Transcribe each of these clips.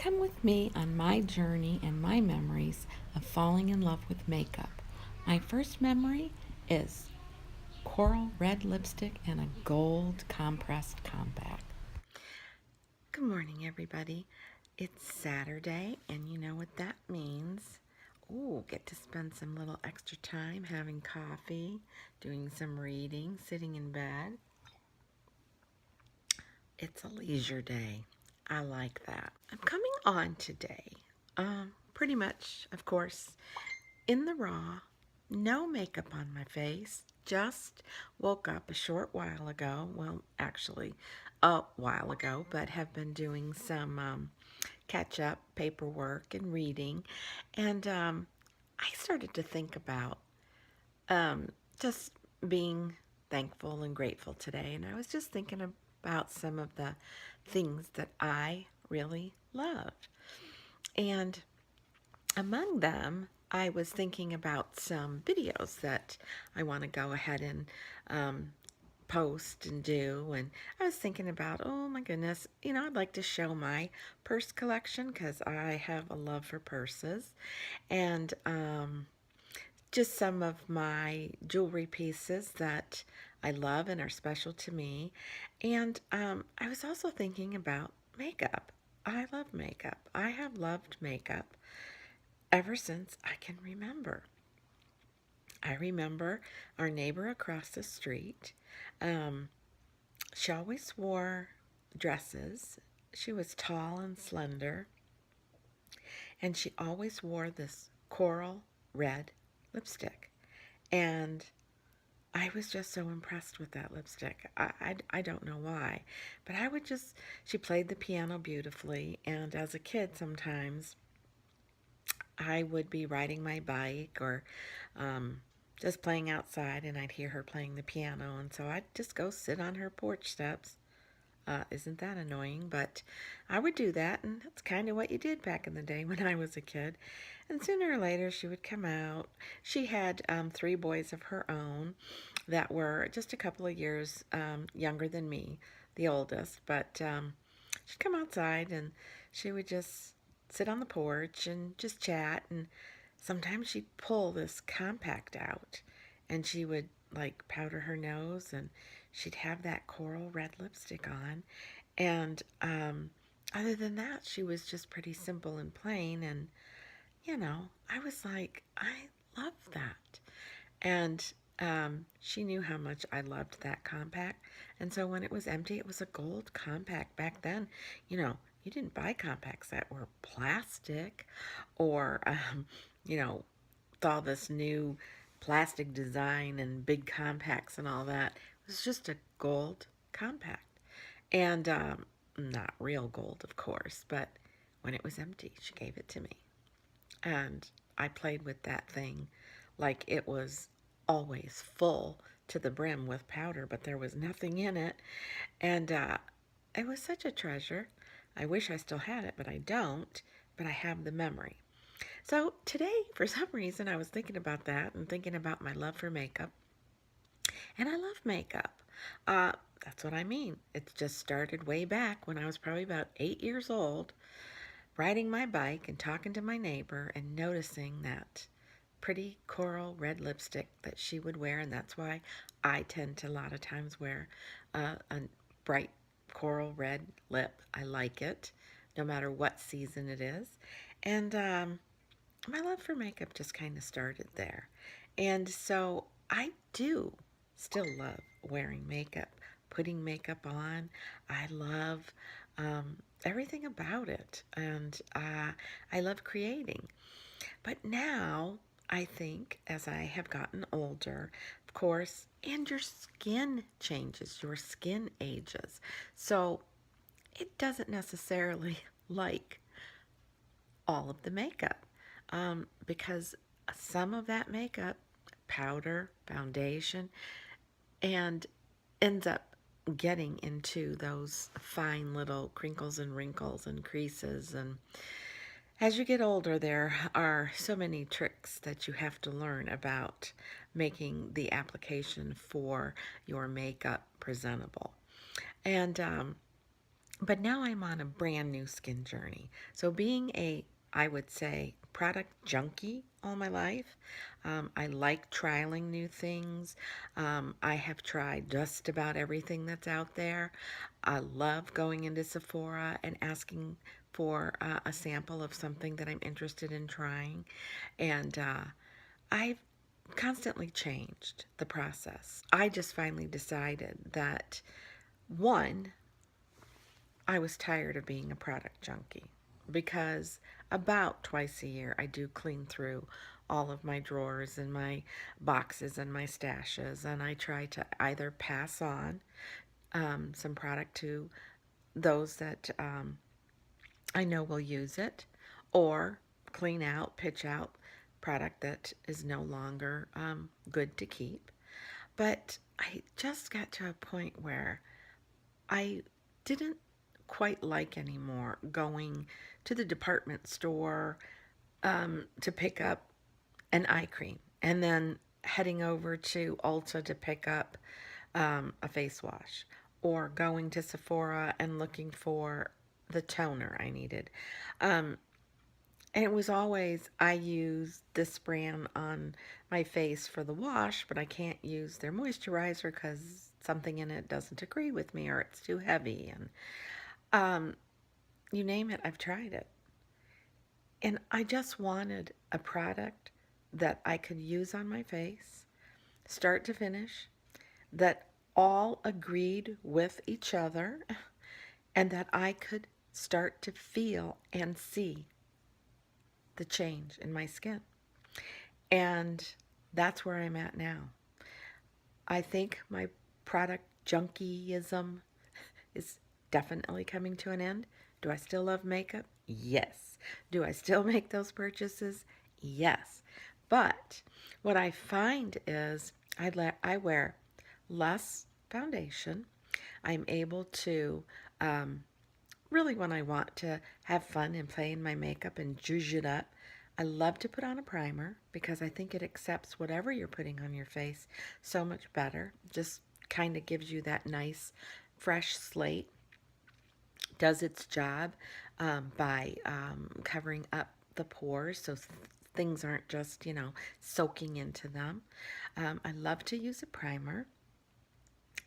Come with me on my journey and my memories of falling in love with makeup. My first memory is coral red lipstick and a gold compressed compact. Good morning, everybody. It's Saturday, and you know what that means. Ooh, get to spend some little extra time having coffee, doing some reading, sitting in bed. It's a leisure day. I like that. I'm coming on today, pretty much, of course, in the raw, no makeup on my face. Just woke up a short while ago. Well, actually, a while ago, but have been doing some catch up paperwork and reading. And I started to think about um, just being thankful and grateful today. And I was just thinking about some of the things that I really love. And among them, I was thinking about some videos that I want to go ahead and post and do. And I was thinking about, oh my goodness, I'd like to show my purse collection because I have a love for purses. And just some of my jewelry pieces that I love and are special to me. And I was also thinking about makeup. I love makeup. I have loved makeup ever since I can remember. I remember our neighbor across the street. Um, she always wore dresses. She was tall and slender, and she always wore this coral red lipstick. And I was just so impressed with that lipstick. I don't know why, but she played the piano beautifully. And as a kid, sometimes I would be riding my bike or just playing outside, and I'd hear her playing the piano. And so I'd just go sit on her porch steps. Isn't that annoying? But I would do that, and that's kind of what you did back in the day when I was a kid. And sooner or later, she would come out. She had three boys of her own that were just a couple of years younger than me, the oldest. But she'd come outside, and she would just sit on the porch and just chat. And sometimes she'd pull this compact out, and she would like powder her nose, and she'd have that coral red lipstick on. And other than that, she was just pretty simple and plain. And, I was like, I love that. And she knew how much I loved that compact. And so when it was empty, it was a gold compact. Back then, you didn't buy compacts that were plastic or, with all this new plastic design and big compacts and all that. It was just a gold compact. And not real gold, of course, but when it was empty, she gave it to me. And I played with that thing like it was always full to the brim with powder, but there was nothing in it. And it was such a treasure. I wish I still had it, but I don't. But I have the memory. So today, for some reason, I was thinking about that and thinking about my love for makeup. And I love makeup. Uh, that's what I mean. It just started way back when I was probably about 8 years old, riding my bike and talking to my neighbor and noticing that pretty coral red lipstick that she would wear. And that's why I tend to a lot of times wear a bright coral red lip. I like it no matter what season it is. And my love for makeup just kind of started there. And so I do still love wearing makeup, putting makeup on. I love everything about it. And I love creating. But now, I think, as I have gotten older, of course, and your skin changes, your skin ages. So it doesn't necessarily like all of the makeup because some of that makeup, powder, foundation, and ends up getting into those fine little crinkles and wrinkles and creases. And as you get older, there are so many tricks that you have to learn about making the application for your makeup presentable. And But now I'm on a brand new skin journey. So being a, I would say, product junkie all my life, I like trialing new things. I have tried just about everything that's out there. I love going into Sephora and asking for a sample of something that I'm interested in trying. And I've constantly changed the process. I just finally decided that one, I was tired of being a product junkie because about twice a year I do clean through all of my drawers and my boxes and my stashes, and I try to either pass on some product to those that I know will use it, or clean out, pitch out product that is no longer good to keep. But I just got to a point where I didn't quite like anymore going to the department store to pick up an eye cream and then heading over to Ulta to pick up a face wash, or going to Sephora and looking for the toner I needed. Um, and it was always, I use this brand on my face for the wash, but I can't use their moisturizer because something in it doesn't agree with me or it's too heavy. And you name it, I've tried it. And I just wanted a product that I could use on my face, start to finish, that all agreed with each other, and that I could start to feel and see the change in my skin. And that's where I'm at now. I think my product junkieism is definitely coming to an end. Do I still love makeup? Yes. Do I still make those purchases? Yes. But what I find is I wear less foundation. I'm able to, really, when I want to have fun and play in my makeup and zhuzh it up, I love to put on a primer because I think it accepts whatever you're putting on your face so much better. Just kind of gives you that nice, fresh slate. Does its job by covering up the pores so things aren't just, soaking into them. I love to use a primer.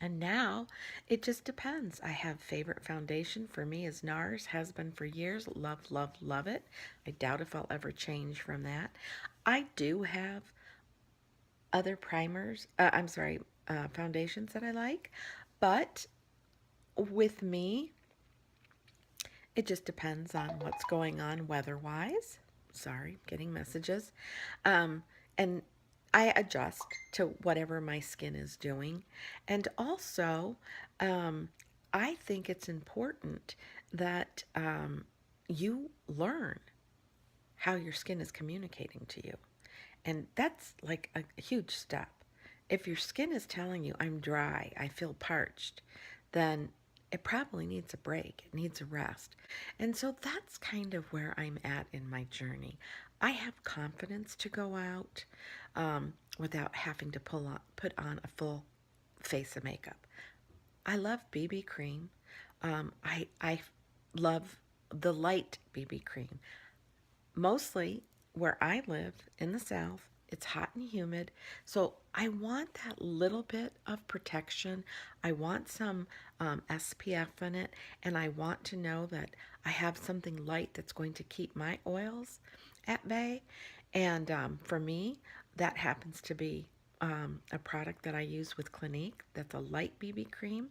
And now it just depends. I have favorite foundation for me is NARS, has been for years. Love, love, love it. I doubt if I'll ever change from that. I do have other foundations that I like, but with me, it just depends on what's going on weather-wise. Sorry, getting messages. And I adjust to whatever my skin is doing. And also, I think it's important that you learn how your skin is communicating to you. And that's like a huge step. If your skin is telling you, I'm dry, I feel parched, then it probably needs a break. It needs a rest. And so that's kind of where I'm at in my journey. I have confidence to go out without having to put on a full face of makeup. I love BB cream. I love the light BB cream. Mostly where I live in the South, it's hot and humid. So I want that little bit of protection. I want some SPF in it, and I want to know that I have something light that's going to keep my oils at bay. And for me, that happens to be a product that I use with Clinique that's a light BB cream.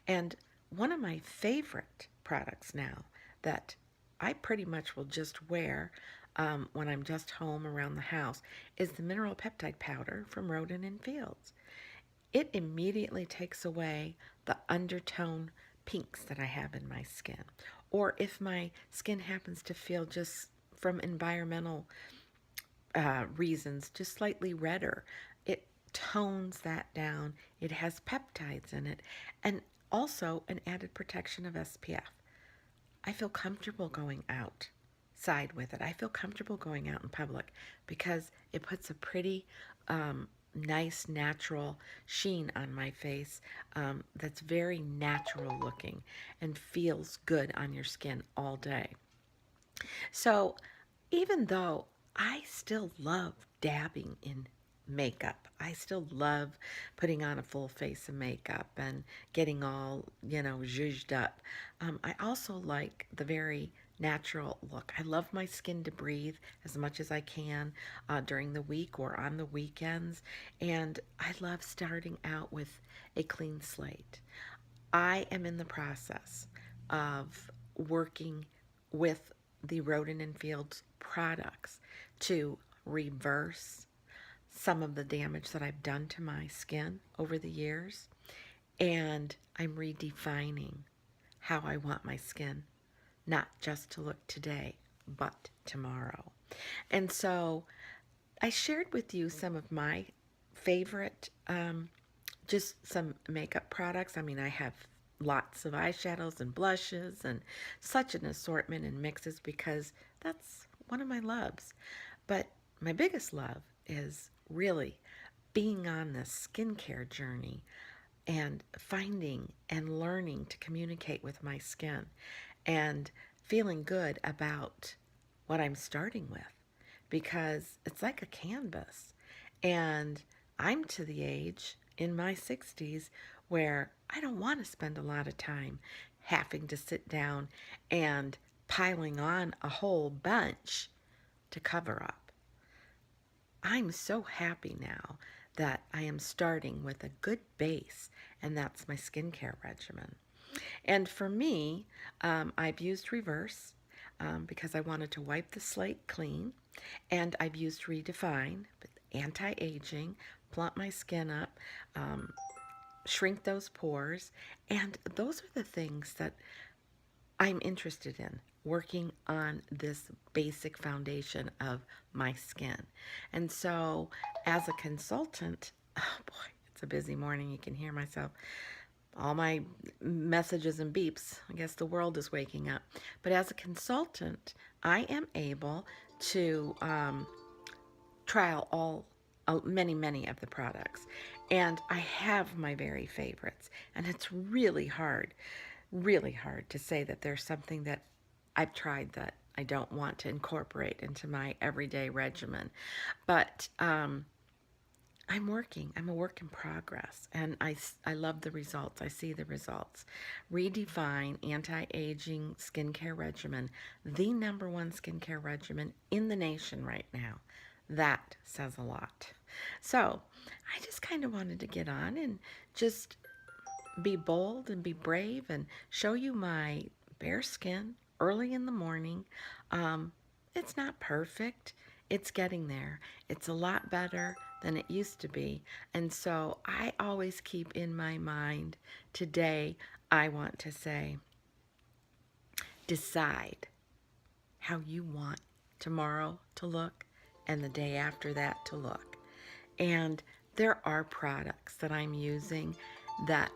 And one of my favorite products now that I pretty much will just wear when I'm just home around the house is the mineral peptide powder from Roden and Fields. It immediately takes away the undertone pinks that I have in my skin. Or if my skin happens to feel just from environmental reasons, just slightly redder, it tones that down. It has peptides in it, and also an added protection of SPF. I feel comfortable going outside with it. I feel comfortable going out in public because it puts a pretty nice natural sheen on my face that's very natural looking and feels good on your skin all day. So even though I still love dabbing in makeup, I still love putting on a full face of makeup and getting all, zhuzhed up. I also like the very natural look. I love my skin to breathe as much as I can during the week or on the weekends. And I love starting out with a clean slate. I am in the process of working with the Roden and Fields products to reverse some of the damage that I've done to my skin over the years. And I'm redefining how I want my skin, not just to look today, but tomorrow. And so I shared with you some of my favorite just some makeup products. I mean, I have lots of eyeshadows and blushes and such an assortment and mixes because that's one of my loves. But my biggest love is really being on this skincare journey and finding and learning to communicate with my skin and feeling good about what I'm starting with because it's like a canvas. And I'm to the age in my 60s where I don't want to spend a lot of time having to sit down and piling on a whole bunch to cover up. I'm so happy now that I am starting with a good base, and that's my skincare regimen. And for me, I've used Reverse because I wanted to wipe the slate clean, and I've used Redefine, anti-aging, plump my skin up, shrink those pores, and those are the things that I'm interested in, working on this basic foundation of my skin. And so as a consultant, oh boy, it's a busy morning. You can hear myself. All my messages and beeps. I guess the world is waking up. But as a consultant, I am able to trial many of the products. And I have my very favorites. And it's really hard to say that there's something that I've tried that I don't want to incorporate into my everyday regimen. But I'm working. I'm a work in progress, and I love the results. I see the results. Redefine anti-aging skincare regimen, the number one skincare regimen in the nation right now. That says a lot. So I just kind of wanted to get on and just be bold and be brave and show you my bare skin early in the morning. It's not perfect. It's getting there. It's a lot better than it used to be. And so I always keep in my mind today, I want to say, decide how you want tomorrow to look and the day after that to look. And there are products that I'm using that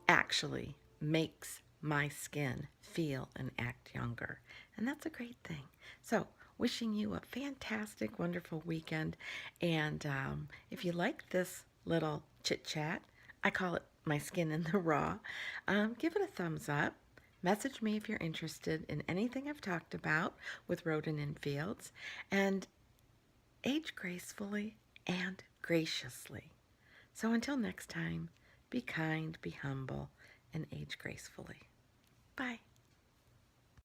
actually makes my skin feel and act younger. And that's a great thing. So, wishing you a fantastic, wonderful weekend. And if you like this little chit chat, I call it my skin in the raw, give it a thumbs up. Message me if you're interested in anything I've talked about with Roden and Fields. And age gracefully and graciously. So until next time, be kind, be humble, and age gracefully. Bye.